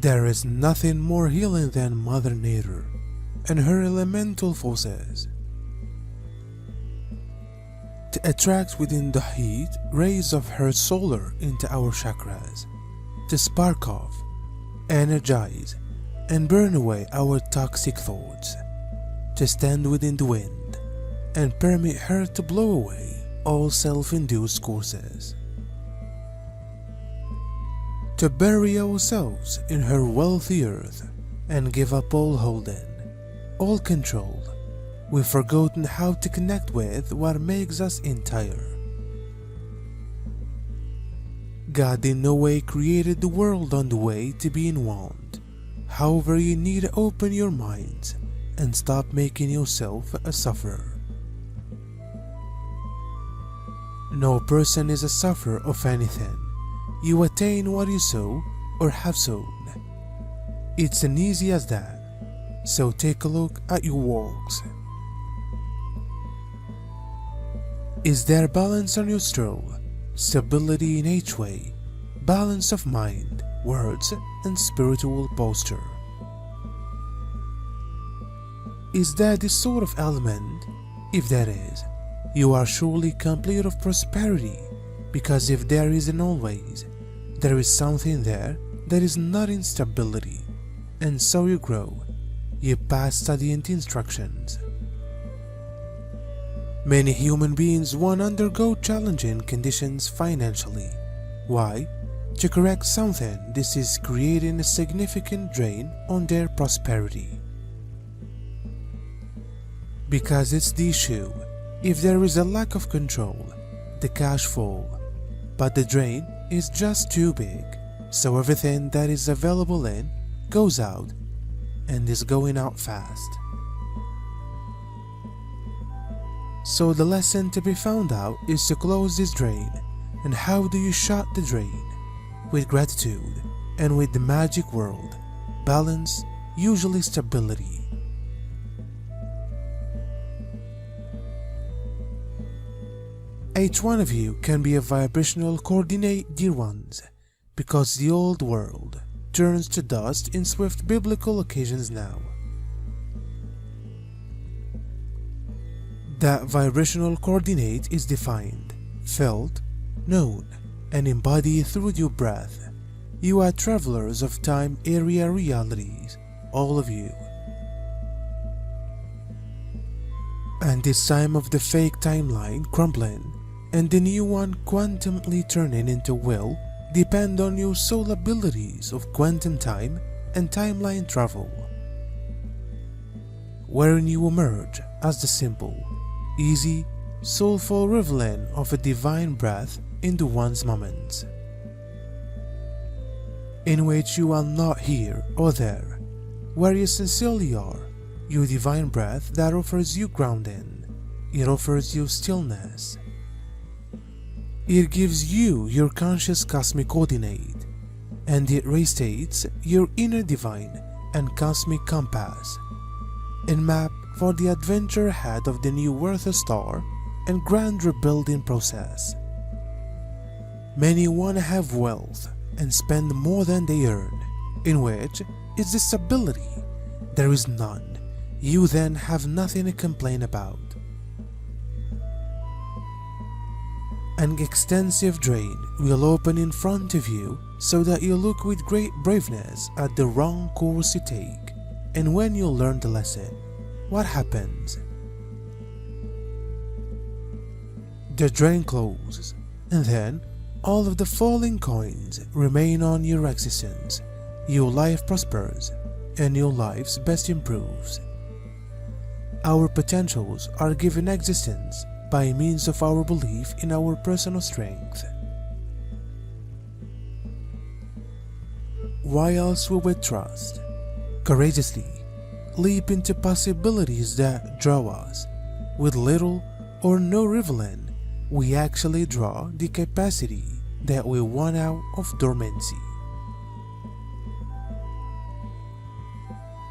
There is nothing more healing than Mother Nature and her elemental forces. To attract within the heat rays of her solar into our chakras, to spark off, energize, and burn away our toxic thoughts, to stand within the wind and permit her to blow away all self-induced courses, to bury ourselves in her wealthy earth and give up all holding, all control. We've forgotten how to connect with what makes us entire. God in no way created the world on the way to be in want. However, you need to open your minds and stop making yourself a sufferer. No person is a sufferer of anything. You attain what you sow or have sown. It's as easy as that. So take a look at your walks. Is there balance on your stroll? Stability in each way? Balance of mind, words, and spiritual posture? Is that the sort of element? If that is, you are surely complete of prosperity, because if there isn't always, there is something there that is not in stability, and so you grow. You pass studying the instructions. Many human beings won't undergo challenging conditions financially. Why? To correct something, this is creating a significant drain on their prosperity. Because it's the issue. If there is a lack of control, the cash fall, but the drain is just too big, so everything that is available in goes out and is going out fast. So the lesson to be found out is to close this drain. And how do you shut the drain? With gratitude and with the magic world, balance, usually stability. Each one of you can be a vibrational coordinate, dear ones, because the old world turns to dust in swift biblical occasions now. That vibrational coordinate is defined, felt, known, and embodied through your breath. You are travelers of time area realities, all of you. And this time of the fake timeline crumbling and the new one quantumly turning into will depend on your soul abilities of quantum time and timeline travel, wherein you emerge as the simple, easy, soulful reveling of a divine breath into one's moments, in which you are not here or there, where you sincerely are, your divine breath that offers you grounding, it offers you stillness. It gives you your conscious cosmic coordinate, and it restates your inner divine and cosmic compass, and map for the adventure ahead of the new Earth star and grand rebuilding process. Many want to have wealth and spend more than they earn, in which is the stability. There is none. You then have nothing to complain about. An extensive drain will open in front of you so that you look with great braveness at the wrong course you take, and when you learn the lesson, what happens? The drain closes, and then all of the falling coins remain on your existence. Your life prospers, and your life's best improves. Our potentials are given existence by means of our belief in our personal strength. Why else we would trust? Courageously leap into possibilities that draw us. With little or no revealing, we actually draw the capacity that we want out of dormancy.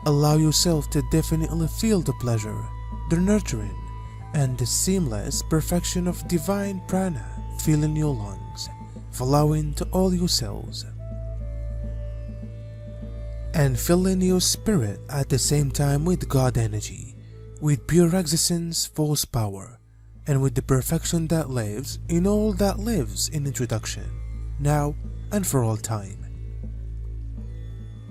Allow yourself to definitely feel the pleasure, the nurturing, and the seamless perfection of divine prana filling your lungs, flowing to all your cells. and filling your spirit at the same time with God energy, with pure existence, force power, and with the perfection that lives in all that lives in introduction, now and for all time.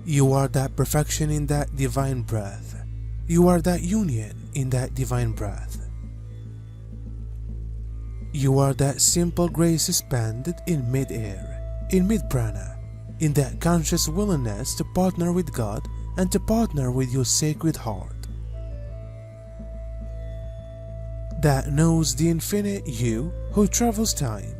You are that perfection in that divine breath. You are that union in that divine breath. You are that simple grace suspended in mid-air, in mid-prana, in that conscious willingness to partner with God and to partner with your sacred heart. That knows the infinite you who travels time,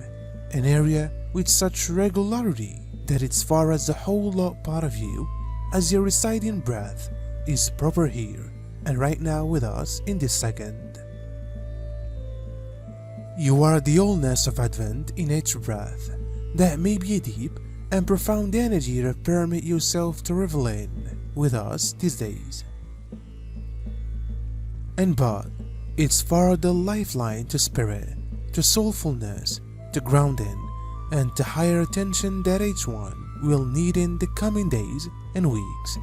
an area with such regularity that it's far as the whole lot part of you, as your residing breath, is proper here and right now with us in this second. You are the allness of Advent in each breath, that may be a deep and profound energy to permit yourself to revel in with us these days. And but it's far the lifeline to spirit, to soulfulness, to grounding, and to higher attention that each one will need in the coming days and weeks,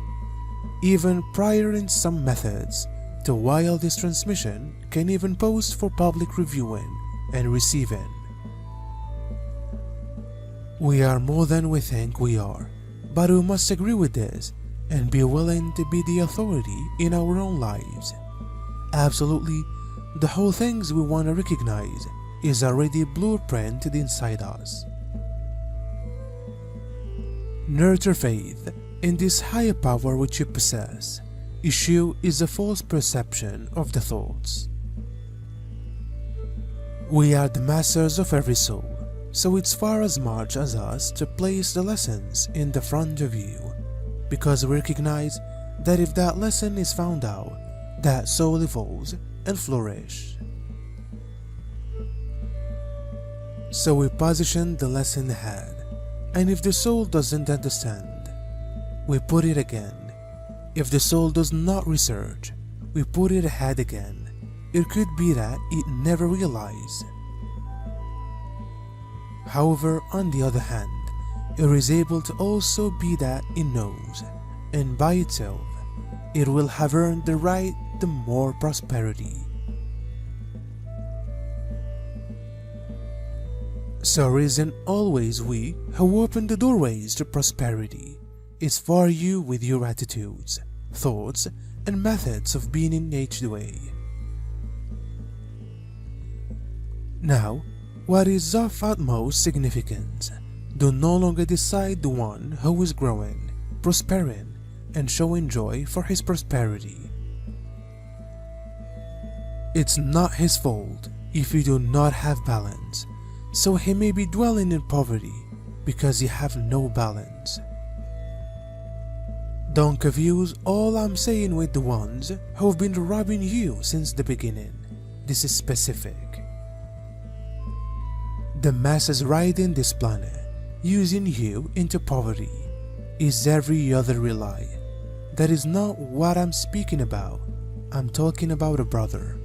even prior in some methods to while this transmission can even post for public reviewing and receiving. We are more than we think we are, but we must agree with this and be willing to be the authority in our own lives. Absolutely, the whole things we want to recognize is already blueprinted inside us. Nurture faith in this higher power which you possess. Issue is a false perception of the thoughts. We are the masters of every soul, so it's far as much as us to place the lessons in the front of you, because we recognize that if that lesson is found out, that soul evolves and flourish. So we position the lesson ahead, and if the soul doesn't understand, we put it again. If the soul does not research, we put it ahead again. It could be that it never realized. However, on the other hand, it is able to also be that it knows, and by itself, it will have earned the right to more prosperity. So it isn't always we who open the doorways to prosperity. It's for you with your attitudes, thoughts, and methods of being in each way. Now, what is of utmost significance, do no longer decide the one who is growing, prospering, and showing joy for his prosperity. It's not his fault if you do not have balance, so he may be dwelling in poverty because you have no balance. Don't confuse all I'm saying with the ones who've been robbing you since the beginning. This is specific. The masses riding this planet, using you into poverty, is every other lie. That is not what I'm speaking about. I'm talking about a brother.